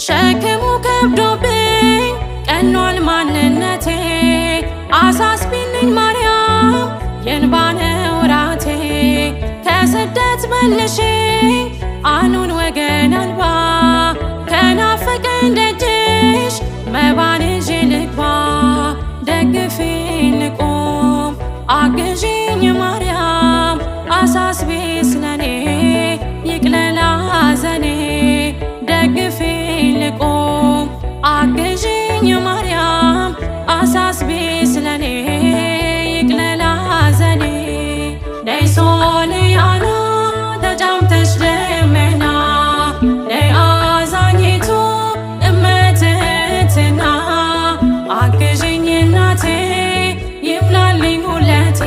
ሸክሙ ከብዶብኝ ቀኗል ማንነቴ አሳስቢልኝ ማርያም የእንባ ነው ራቴ ከስደት መልሽኝ አኑን ወገን አልባ ከናፈቀኝ ደጅሽ መባን ይዤ ልግባ ደግፊኝ ልቁም አግዢኝ ማርያም አሳስቢ ስለኔ ይቅለል ሐዘኔ ደግፊኝ ልቁም አግዢኝ ማርያም አሳስቢ ስለኔ ይቅለል ሐዘኔ ነይ ሶልያና ተጫምተሽ ደመና ነይ አዛኝቱ እመትህትና አግዢኝ እናቴ ይምላልኝ ሁለቴ